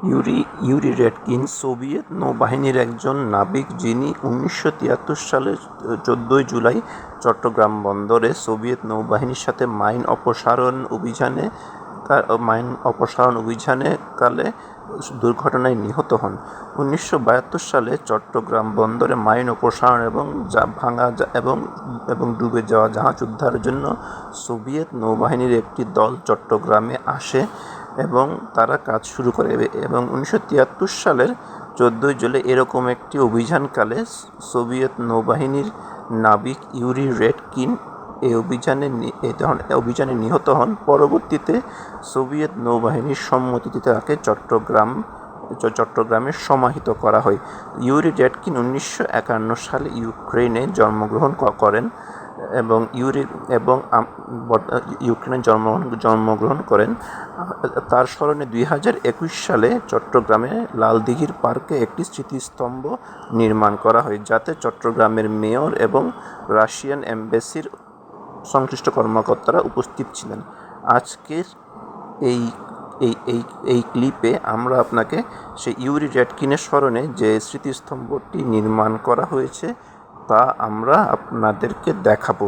Yuri Yuri রেডকিন Soviet নৌবাহিনীর একজন নাবিক, যিনি 1973 সালের 14 জুলাই চট্টগ্রাম বন্দরে সোভিয়েত নৌবাহিনীর সাথে মাইন অপসারণ অভিযানে দুর্ঘটনায় নিহত হন। 1972 সালে চট্টগ্রাম বন্দরে মাইন অপসারণ এবং ডুবে যাওয়া জাহাজ উদ্ধারের জন্য সোভিয়েত নৌবাহিনীর একটি দল চট্টগ্রামে আসে এবং তারা কাজ শুরু করে। এবং 1973 সালের 14 জুলাই এরকম একটি অভিযানকালে সোভিয়েত নৌবাহিনীর নাবিক ইউরি রেডকিন এই অভিযানে নিহত হন। পরবর্তীতে সোভিয়েত নৌবাহিনীর সম্মতিতে তাকে চট্টগ্রামে সমাহিত করা হয়। ইউরি রেডকিন 1951 সালে ইউক্রেনে জন্মগ্রহণ করেন এবং তার স্মরণে 2021 সালে চট্টগ্রামে লালদিঘির পার্কে একটি স্মৃতিস্তম্ভ নির্মাণ করা হয়, যাতে চট্টগ্রামের মেয়র এবং রাশিয়ান এম্বাসির সংশ্লিষ্ট কর্মকর্তারা উপস্থিত ছিলেন। আজকের এই ক্লিপে আমরা আপনাকে সেই ইউরি রেডকিনের স্মরণে যে স্মৃতিস্তম্ভটি নির্মাণ করা হয়েছে তা আমরা আপনাদেরকে দেখাবো।